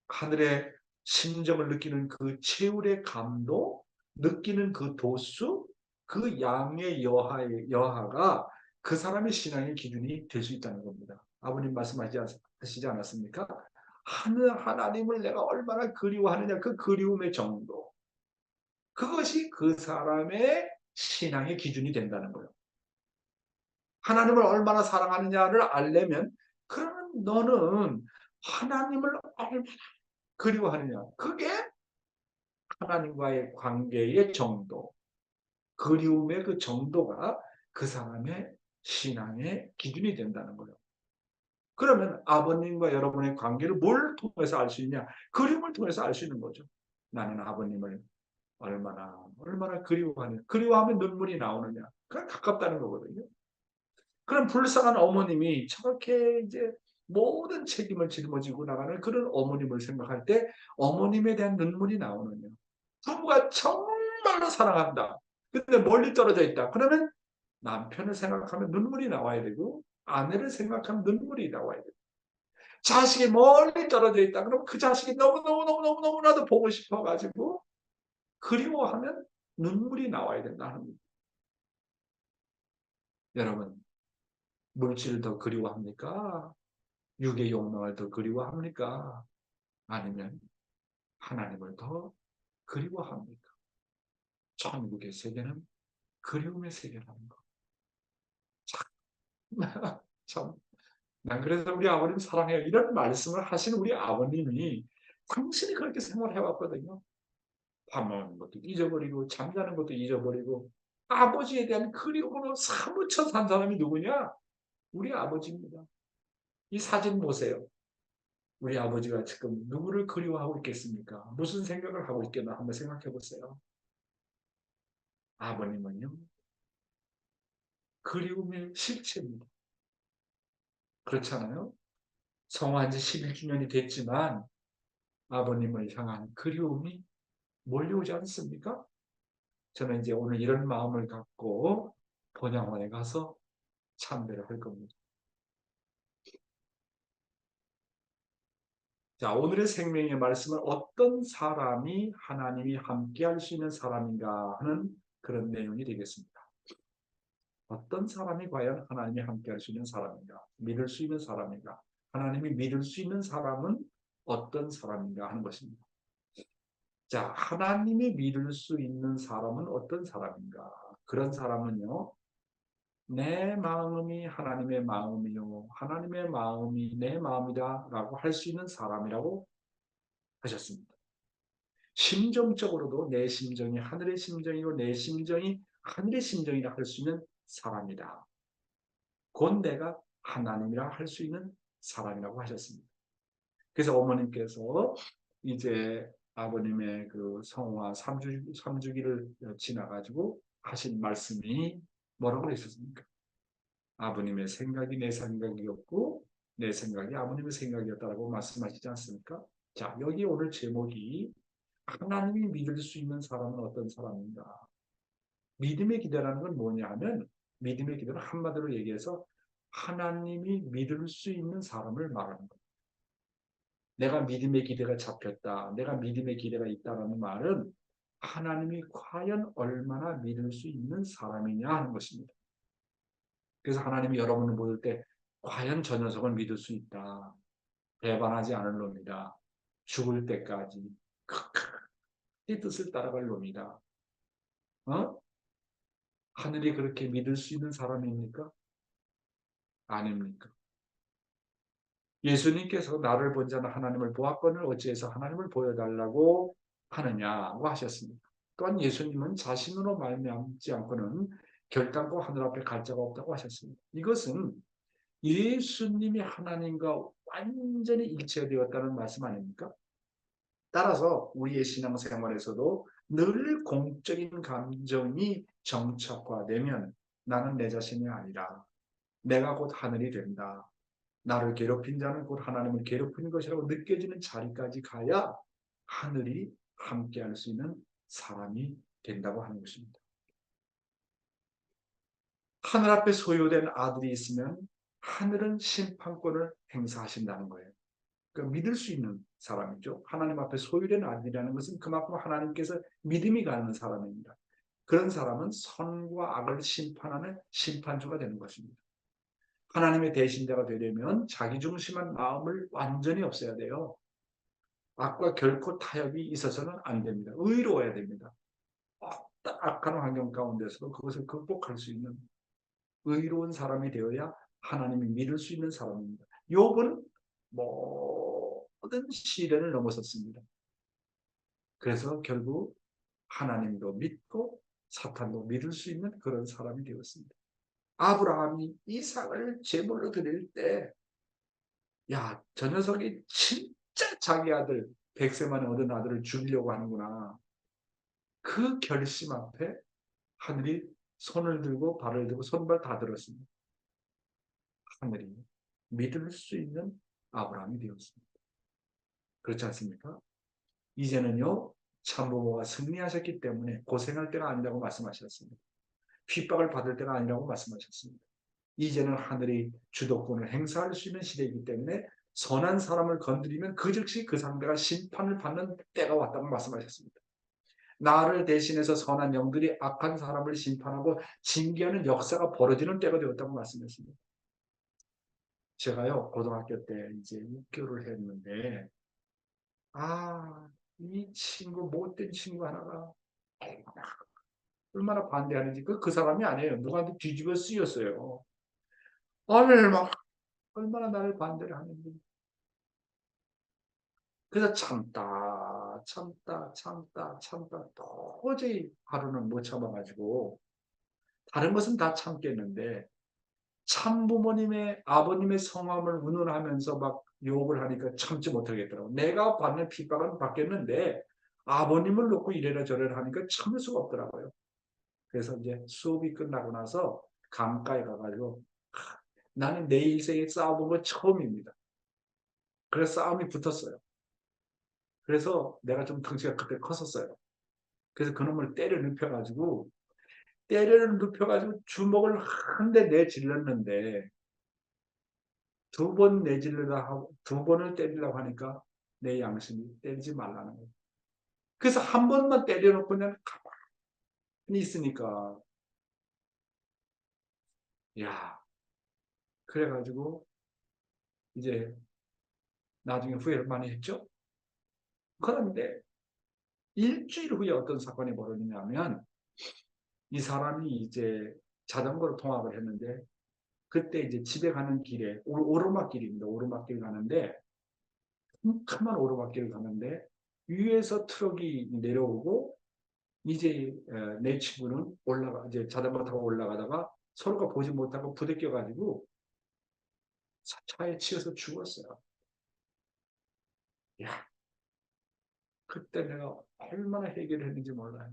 하늘의 심정을 느끼는 그 최울의 감도, 느끼는 그 도수, 그 양의 여하가 그 사람의 신앙의 기준이 될 수 있다는 겁니다. 아버님 말씀하시지 않았습니까? 하나님을 내가 얼마나 그리워하느냐, 그 그리움의 정도. 그것이 그 사람의 신앙의 기준이 된다는 거예요. 하나님을 얼마나 사랑하느냐를 알려면 그러면 너는 하나님을 얼마나 그리워하느냐. 그게 하나님과의 관계의 정도, 그리움의 그 정도가 그 사람의 신앙의 기준이 된다는 거예요. 그러면 아버님과 여러분의 관계를 뭘 통해서 알 수 있냐? 그림을 통해서 알 수 있는 거죠. 나는 아버님을 얼마나 그리워하느냐. 그리워하면 눈물이 나오느냐. 그냥 가깝다는 거거든요. 그럼 불쌍한 어머님이 저렇게 이제 모든 책임을 짊어지고 나가는 그런 어머님을 생각할 때 어머님에 대한 눈물이 나오느냐. 부부가 정말로 사랑한다. 근데 멀리 떨어져 있다. 그러면 남편을 생각하면 눈물이 나와야 되고 아내를 생각하면 눈물이 나와야 되고 자식이 멀리 떨어져 있다. 그럼 그 자식이 너무나도 보고 싶어가지고 그리워하면 눈물이 나와야 된다는 겁니다. 여러분, 물질을 더 그리워합니까? 육의 욕망을 더 그리워합니까? 아니면 하나님을 더 그리워합니까? 천국의 세계는 그리움의 세계라는 거. 참, 난 그래서 우리 아버님 사랑해요. 이런 말씀을 하신 우리 아버님이 당신이 그렇게 생활을 해왔거든요. 밥 먹는 것도 잊어버리고 잠자는 것도 잊어버리고 아버지에 대한 그리움으로 사무쳐 산 사람이 누구냐? 우리 아버지입니다. 이 사진 보세요. 우리 아버지가 지금 누구를 그리워하고 있겠습니까? 무슨 생각을 하고 있겠나 한번 생각해 보세요. 아버님은요, 그리움의 실체입니다. 그렇잖아요? 성화한 지 11주년이 됐지만 아버님을 향한 그리움이 몰려오지 않습니까? 저는 이제 오늘 이런 마음을 갖고 본향원에 가서 참배를 할 겁니다. 자, 오늘의 생명의 말씀은 어떤 사람이 하나님이 함께 할 수 있는 사람인가 하는 그런 내용이 되겠습니다. 어떤 사람이 과연 하나님이 함께 할 수 있는 사람인가? 믿을 수 있는 사람인가? 하나님이 믿을 수 있는 사람은 어떤 사람인가 하는 것입니다. 자, 하나님이 믿을 수 있는 사람은 어떤 사람인가? 그런 사람은요, 내 마음이 하나님의 마음이요, 하나님의 마음이 내 마음이다 라고 할 수 있는 사람이라고 하셨습니다. 심정적으로도 내 심정이 하늘의 심정이고 내 심정이 하늘의 심정이라 할 수 있는 사람이다. 곧 내가 하나님이라 할 수 있는 사람이라고 하셨습니다. 그래서 어머님께서 이제 아버님의 그 성화 3주기를 지나가지고 하신 말씀이 뭐라고 했었습니까? 아버님의 생각이 내 생각이었고 내 생각이 아버님의 생각이었다라고 말씀하시지 않습니까? 자, 여기 오늘 제목이 하나님이 믿을 수 있는 사람은 어떤 사람인가? 믿음의 기대라는 건 뭐냐 하면 믿음의 기대는 한마디로 얘기해서 하나님이 믿을 수 있는 사람을 말하는 거예요. 내가 믿음의 기대가 잡혔다. 내가 믿음의 기대가 있다는 말은 하나님이 과연 얼마나 믿을 수 있는 사람이냐 하는 것입니다. 그래서 하나님이 여러분을 보실 때 과연 저 녀석을 믿을 수 있다. 배반하지 않을 놈이다. 죽을 때까지 끝까지 뜻을 따라갈 놈이다. 하늘이 그렇게 믿을 수 있는 사람입니까? 아닙니까? 예수님께서 나를 본 자는 하나님을 보았거늘 어찌해서 하나님을 보여달라고 하느냐고 하셨습니다. 또한 예수님은 자신으로 말미암지 않고는 결단코 하늘 앞에 갈 자가 없다고 하셨습니다. 이것은 예수님이 하나님과 완전히 일체되었다는 말씀 아닙니까? 따라서 우리의 신앙생활에서도 늘 공적인 감정이 정착화되면 나는 내 자신이 아니라 내가 곧 하늘이 된다. 나를 괴롭힌 자는 곧 하나님을 괴롭히는 것이라고 느껴지는 자리까지 가야 하늘이 함께할 수 있는 사람이 된다고 하는 것입니다. 하늘 앞에 소유된 아들이 있으면 하늘은 심판권을 행사하신다는 거예요. 그러니까 믿을 수 있는 사람이죠. 하나님 앞에 소유된 아들이라는 것은 그만큼 하나님께서 믿음이 가는 사람입니다. 그런 사람은 선과 악을 심판하는 심판주가 되는 것입니다. 하나님의 대신자가 되려면 자기중심한 마음을 완전히 없애야 돼요. 악과 결코 타협이 있어서는 안 됩니다. 의로워야 됩니다. 악한 환경 가운데서도 그것을 극복할 수 있는 의로운 사람이 되어야 하나님이 믿을 수 있는 사람입니다. 욥은 모든 시련을 넘어섰습니다. 그래서 결국 하나님도 믿고 사탄도 믿을 수 있는 그런 사람이 되었습니다. 아브라함이 이삭을 제물로 드릴 때, 야, 저 녀석이 진짜 자기 아들, 100세 만에 얻은 아들을 죽이려고 하는구나. 그 결심 앞에 하늘이 손을 들고 발을 들고 손발 다 들었습니다. 하늘이 믿을 수 있는 아브라함이 되었습니다. 그렇지 않습니까? 이제는요, 참부모가 승리하셨기 때문에 고생할 때가 아니라고 말씀하셨습니다. 핍박을 받을 때가 아니라고 말씀하셨습니다. 이제는 하늘이 주도권을 행사할 수 있는 시대이기 때문에 선한 사람을 건드리면 그 즉시 그 상대가 심판을 받는 때가 왔다고 말씀하셨습니다. 나를 대신해서 선한 영들이 악한 사람을 심판하고 징계하는 역사가 벌어지는 때가 되었다고 말씀했습니다. 제가요, 고등학교 때 이제 6개월을 했는데, 이 친구, 못된 친구 하나가 얼마나 반대하는지, 그 사람이 아니에요. 누구한테 뒤집어 쓰였어요. 얼마나 나를 반대를 하는지. 그래서 참다 도저히 하루는 못 참아가지고 다른 것은 다 참겠는데 참부모님의 아버님의 성함을 운운하면서 막 욕을 하니까 참지 못하겠더라고. 내가 받는 핍박은 받겠는데 아버님을 놓고 이래라 저래라 하니까 참을 수가 없더라고요. 그래서 이제 수업이 끝나고 나서 강가에 가가지고 나는 내 일생에 싸워본 건 처음입니다. 그래서 싸움이 붙었어요. 그래서 내가 좀 덩치가 그때 컸었어요. 그래서 그놈을 때려 눕혀가지고 주먹을 한 대 내질렀는데 두 번 내질르다 하고 두 번을 때리려고 하니까 내 양심이 때리지 말라는 거예요. 그래서 한 번만 때려놓고 그냥 가만히 있으니까 야, 그래가지고 이제 나중에 후회를 많이 했죠. 그런데 일주일 후에 어떤 사건이 벌어지냐면 이 사람이 이제 자전거로 통학을 했는데 그때 이제 집에 가는 길에 오르막길입니다. 오르막길 가는데 큼큼한 오르막길을 가는데 위에서 트럭이 내려오고 이제 내 친구는 이제 자전거 타고 올라가다가 서로가 보지 못하고 부대껴 가지고 차에 치여서 죽었어요. 야, 그때 내가 얼마나 해결을 했는지 몰라요.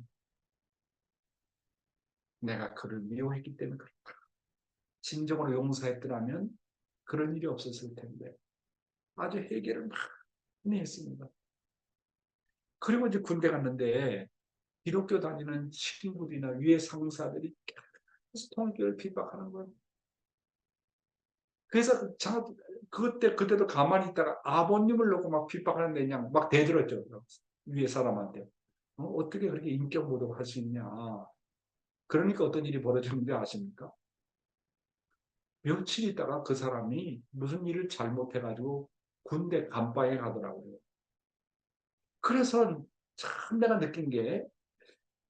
내가 그를 미워했기 때문에 그렇다. 진정으로 용서했더라면 그런 일이 없었을 텐데 아주 해결을 많이 했습니다. 그리고 이제 군대 갔는데 기독교 다니는 친구들이나 위에 상사들이 계속 통일교를 핍박하는 거예요. 그래서 그때도 가만히 있다가 아버님을 놓고 막 핍박하는데 그냥 막 대들었죠. 위에 사람한테. 어떻게 그렇게 인격 모독할 수 있냐. 그러니까 어떤 일이 벌어지는지 아십니까? 며칠 있다가 그 사람이 무슨 일을 잘못해가지고 군대 감방에 가더라고요. 그래서 참 내가 느낀 게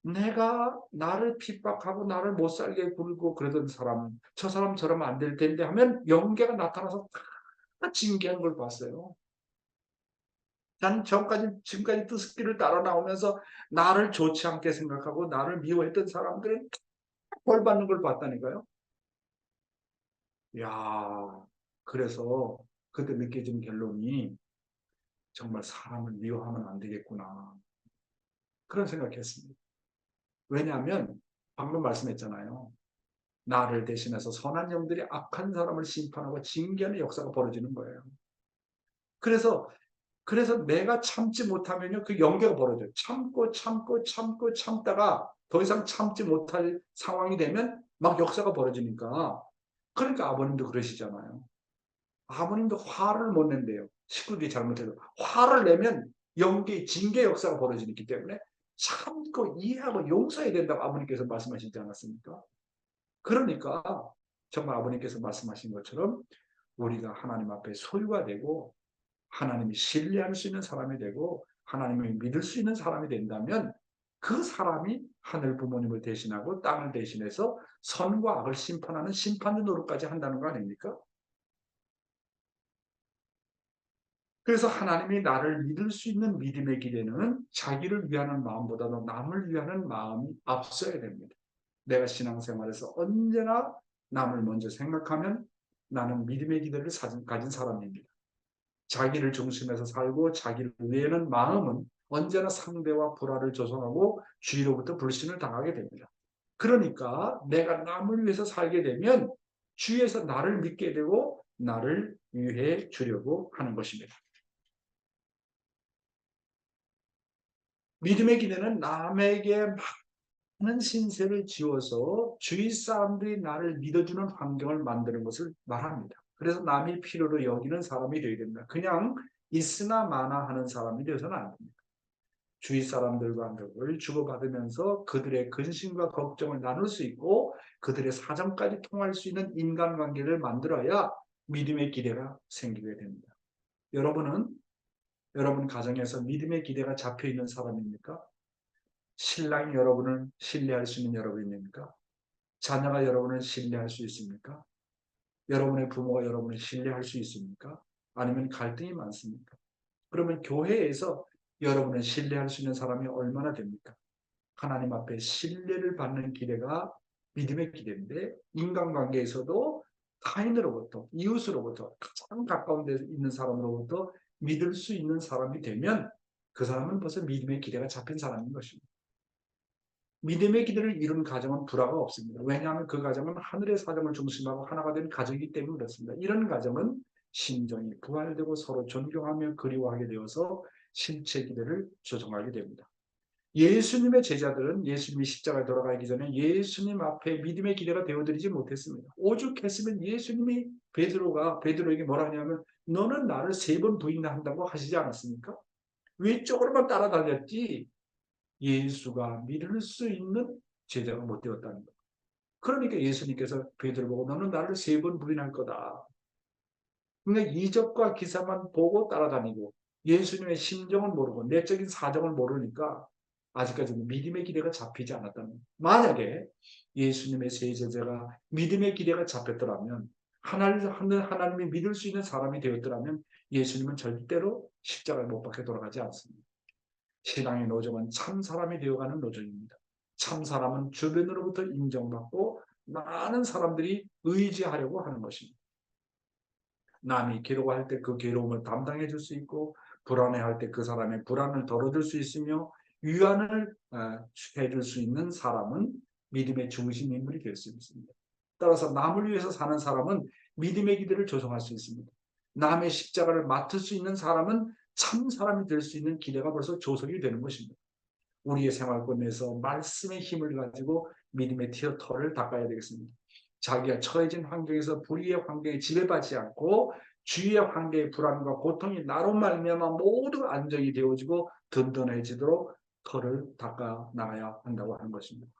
내가 나를 핍박하고 나를 못 살게 굴고 그러던 사람, 저 사람 저러면 안 될 텐데 하면 영계가 나타나서 다 징계한 걸 봤어요. 난 지금까지 뜻을 따라 나오면서 나를 좋지 않게 생각하고 나를 미워했던 사람들은 벌 받는 걸 봤다니까요. 야, 그래서 그때 느껴진 결론이 정말 사람을 미워하면 안 되겠구나. 그런 생각했습니다. 왜냐하면 방금 말씀했잖아요. 나를 대신해서 선한 영들이 악한 사람을 심판하고 징계하는 역사가 벌어지는 거예요. 그래서 내가 참지 못하면요, 그 연계가 벌어져요. 참다가 더 이상 참지 못할 상황이 되면 막 역사가 벌어지니까. 그러니까 아버님도 그러시잖아요. 아버님도 화를 못 낸대요. 식구들이 잘못해도. 화를 내면 징계 역사가 벌어지기 때문에 참고 이해하고 용서해야 된다고 아버님께서 말씀하시지 않았습니까? 그러니까 정말 아버님께서 말씀하신 것처럼 우리가 하나님 앞에 소유가 되고 하나님이 신뢰할 수 있는 사람이 되고 하나님을 믿을 수 있는 사람이 된다면 그 사람이 하늘 부모님을 대신하고 땅을 대신해서 선과 악을 심판하는 심판의 노릇까지 한다는 거 아닙니까? 그래서 하나님이 나를 믿을 수 있는 믿음의 기대는 자기를 위하는 마음보다도 남을 위하는 마음이 앞서야 됩니다. 내가 신앙생활에서 언제나 남을 먼저 생각하면 나는 믿음의 기대를 가진 사람입니다. 자기를 중심에서 살고 자기를 위하는 마음은 언제나 상대와 불화를 조성하고 주위로부터 불신을 당하게 됩니다. 그러니까 내가 남을 위해서 살게 되면 주위에서 나를 믿게 되고 나를 위해 주려고 하는 것입니다. 믿음의 기대는 남에게 많은 신세를 지어서 주위 사람들이 나를 믿어주는 환경을 만드는 것을 말합니다. 그래서 남이 필요로 여기는 사람이 되어야 됩니다. 그냥 있으나 마나 하는 사람이 되어서는 안 됩니다. 주위 사람들과 늘 주고받으면서 그들의 근심과 걱정을 나눌 수 있고 그들의 사정까지 통할 수 있는 인간관계를 만들어야 믿음의 기대가 생기게 됩니다. 여러분은 여러분 가정에서 믿음의 기대가 잡혀 있는 사람입니까? 신랑이 여러분을 신뢰할 수 있는 여러분입니까? 자녀가 여러분을 신뢰할 수 있습니까? 여러분의 부모가 여러분을 신뢰할 수 있습니까? 아니면 갈등이 많습니까? 그러면 교회에서 여러분을 신뢰할 수 있는 사람이 얼마나 됩니까? 하나님 앞에 신뢰를 받는 기대가 믿음의 기대인데 인간관계에서도 타인으로부터 이웃으로부터 가장 가까운 데 있는 사람으로부터 믿을 수 있는 사람이 되면 그 사람은 벌써 믿음의 기대가 잡힌 사람인 것입니다. 믿음의 기대를 이룬 가정은 불화가 없습니다. 왜냐하면 그 가정은 하늘의 사정을 중심하고 하나가 된 가정이기 때문에 그렇습니다. 이런 가정은 심정이 부활되고 서로 존경하며 그리워하게 되어서 실체 기대를 조성하게 됩니다. 예수님의 제자들은 예수님이 십자가에 돌아가기 전에 예수님 앞에 믿음의 기대가 되어드리지 못했습니다. 오죽했으면 예수님이 베드로에게 뭐라 하냐면 너는 나를 3번 부인한다고 하시지 않았습니까? 위쪽으로만 따라다녔지 예수가 믿을 수 있는 제자가 못 되었다는 거예요. 그러니까 예수님께서 베드로 보고 너는 나를 3번 부인할 거다. 그러니까 이적과 기사만 보고 따라다니고 예수님의 심정을 모르고 내적인 사정을 모르니까 아직까지 믿음의 기대가 잡히지 않았다는 거예요. 만약에 예수님의 세 제자가 믿음의 기대가 잡혔더라면 하나님이 믿을 수 있는 사람이 되었더라면 예수님은 절대로 십자가에 못 박혀 돌아가지 않습니다. 신앙의 노정은 참 사람이 되어가는 노정입니다. 참 사람은 주변으로부터 인정받고 많은 사람들이 의지하려고 하는 것입니다. 남이 괴로워할 때 그 괴로움을 담당해 줄 수 있고 불안해할 때 그 사람의 불안을 덜어줄 수 있으며 위안을 해줄 수 있는 사람은 믿음의 중심 인물이 될 수 있습니다. 따라서 남을 위해서 사는 사람은 믿음의 기대를 조성할 수 있습니다. 남의 십자가를 맡을 수 있는 사람은 참 사람이 될 수 있는 기대가 벌써 조성이 되는 것입니다. 우리의 생활권 내에서 말씀의 힘을 가지고 믿음의 털을 닦아야 되겠습니다. 자기가 처해진 환경에서 불의의 환경에 지배받지 않고 주위의 환경의 불안과 고통이 나로 말미암아 모두 안정이 되어지고 든든해지도록 털을 닦아 나가야 한다고 하는 것입니다.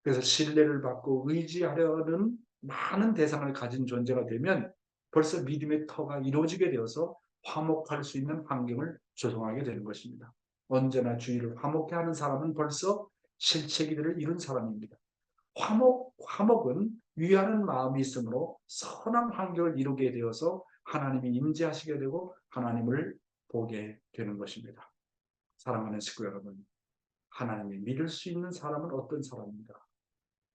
그래서 신뢰를 받고 의지하려는 많은 대상을 가진 존재가 되면 벌써 믿음의 터가 이루어지게 되어서 화목할 수 있는 환경을 조성하게 되는 것입니다. 언제나 주위를 화목해 하는 사람은 벌써 실체기들을 이룬 사람입니다. 화목은 위하는 마음이 있으므로 선한 환경을 이루게 되어서 하나님이 임재하시게 되고 하나님을 보게 되는 것입니다. 사랑하는 식구 여러분, 하나님이 믿을 수 있는 사람은 어떤 사람인가?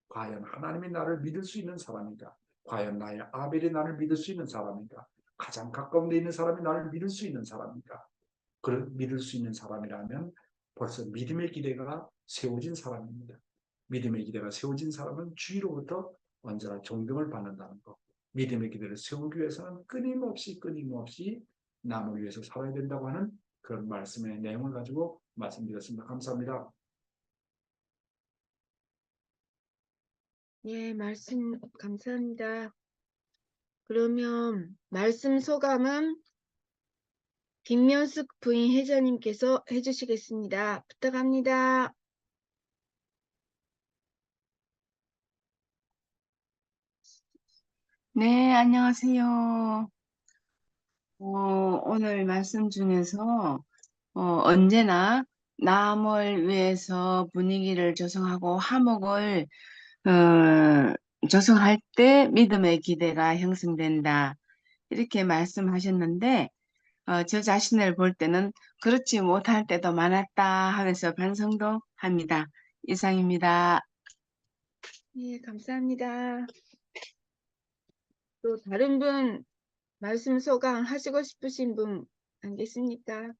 과연 하나님이 나를 믿을 수 있는 사람인가? 과연 나의 아벨이 나를 믿을 수 있는 사람인가? 가장 가까운 데 있는 사람이 나를 믿을 수 있는 사람인가? 믿을 수 있는 사람이라면 벌써 믿음의 기대가 세워진 사람입니다. 믿음의 기대가 세워진 사람은 주위로부터 언제나 존경을 받는다는 것. 믿음의 기대를 세우기 위해서는 끊임없이 남을 위해서 살아야 된다고 하는 그런 말씀의 내용을 가지고 말씀드렸습니다. 감사합니다. 예, 말씀 감사합니다. 그러면 말씀 소감은 김면숙 부인 회장님께서 해주시겠습니다. 부탁합니다. 네, 안녕하세요. 오늘 말씀 중에서 언제나 남을 위해서 분위기를 조성하고 화목을 조성할 때 믿음의 기대가 형성된다. 이렇게 말씀하셨는데 저 자신을 볼 때는 그렇지 못할 때도 많았다 하면서 반성도 합니다. 이상입니다. 네, 감사합니다. 또 다른 분 말씀 소강 하시고 싶으신 분 안 계십니까?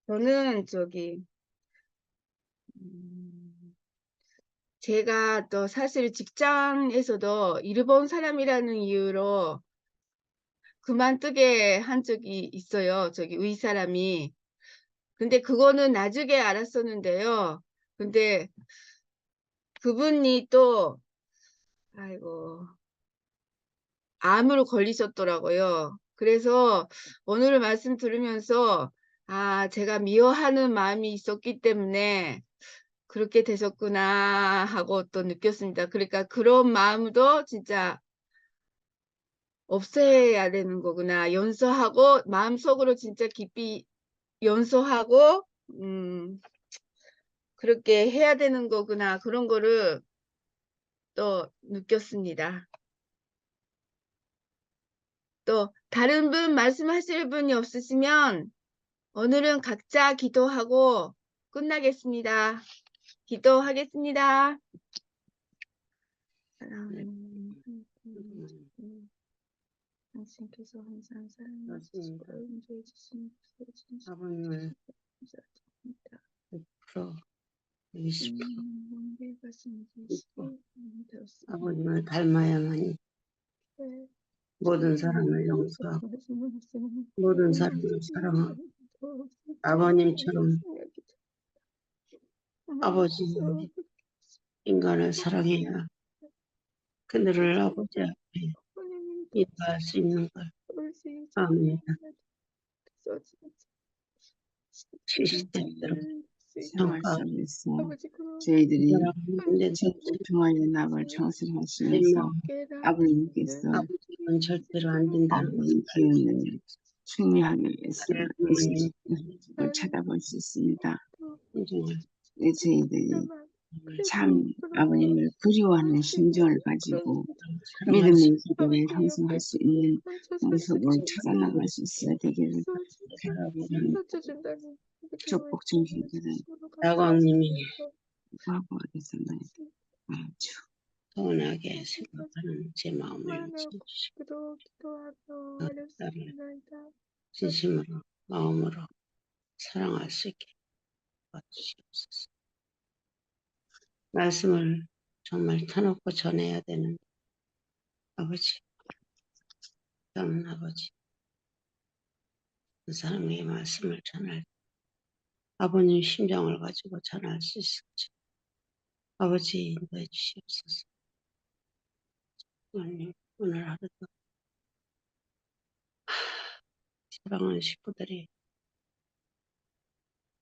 저는 제가 또 사실 직장에서도 일본 사람이라는 이유로 그만두게 한 적이 있어요. 위 사람이. 근데 그거는 나중에 알았었는데요. 근데 그분이 또 아이고 암으로 걸리셨더라고요. 그래서 오늘 말씀 들으면서 제가 미워하는 마음이 있었기 때문에 그렇게 되셨구나 하고 또 느꼈습니다. 그러니까 그런 마음도 진짜 없애야 되는 거구나. 연소하고 마음속으로 진짜 깊이 연소하고 그렇게 해야 되는 거구나. 그런 거를 또 느꼈습니다. 또 다른 분 말씀하실 분이 없으시면 오늘은 각자 기도하고 끝나겠습니다. 기도하겠습니다. 당신께서 항상 사랑해주시고 인도해 주신 아버님을 100% 20% 아버님을 닮아야만이 모든 사람을 용서하고 모든 사람을 사랑하고 아버님처럼 아버지 인간을 사랑해야 그들을 아버지 앞에 인도할 수 있는 걸 압니다. 시스템대로 생활 평가 속에서 저희들이 사랑하는 평화의 낙을 청설하시면서 내 아버님께서 아버지는 절대로 안 된다는 아버님 기운을 승리하기 위해서 것을 을 찾아볼 수 있습니다. 인정을 저희들이 참 아버님을 그리워하는 심정을 가지고 사랑할 수 믿음의 기도에 형성할 수 있는 모습을 찾아나갈 수 있어야 되기를 바라보는 축복 정신들은 야광님이 하고 있습니다. 아주 서운하게 생각하는 제 마음을 지켜주시고 나를 진심으로 마음으로 사랑할 수 있게 도와주시옵소서. 말씀을 정말 터놓고 전해야 되는 아버지, 저는 아버지, 그 사람에게 말씀을 전할 때 아버님 심정을 가지고 전할 수 있을지 아버지 인도해 주시옵소서. 하나님, 오늘 하루도 사랑하는 식구들이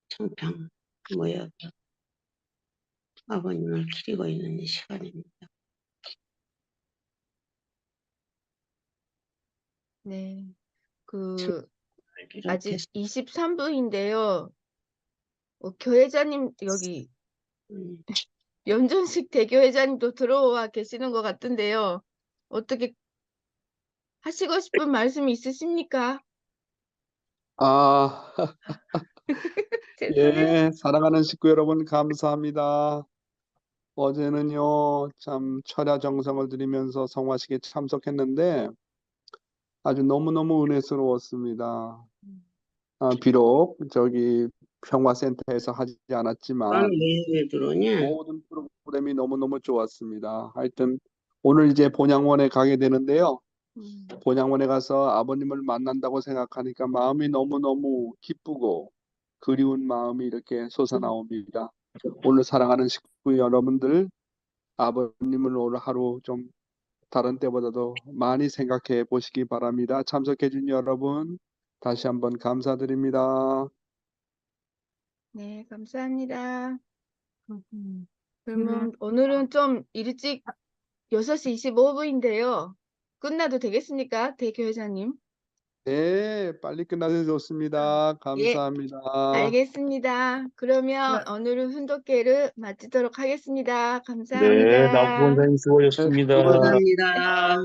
청평 모여서 아버님을 기리고 있는 이 시간입니다. 네. 비롯해서 아직 23부인데요. 교회자님 여기 연전식 대교회장님도 들어와 계시는 것 같은데요. 어떻게 하시고 싶은 말씀이 있으십니까? 아, 죄송해요. 예, 사랑하는 식구 여러분, 감사합니다. 어제는요, 참 철야 정성을 들이면서 성화식에 참석했는데 아주 너무너무 은혜스러웠습니다. 비록 평화센터에서 하지 않았지만 왜 들어오냐? 모든 프로그램이 너무너무 좋았습니다. 하여튼 오늘 이제 본향원에 가게 되는데요. 본향원에 가서 아버님을 만난다고 생각하니까 마음이 너무너무 기쁘고 그리운 마음이 이렇게 솟아나옵니다. 오늘 사랑하는 식구 여러분들, 아버님을 오늘 하루 좀 다른 때보다도 많이 생각해 보시기 바랍니다. 참석해 준 여러분 다시 한번 감사드립니다. 네, 감사합니다. 그러면 오늘은 좀 일찍 6시 25분인데요. 끝나도 되겠습니까? 대교회장님. 네, 빨리 끝나서 좋습니다. 예, 감사합니다. 알겠습니다. 그러면 네. 오늘은 훈독회를 마치도록 하겠습니다. 네, 나부 감사합니다. 원장님 수고하셨습니다. 감사합니다.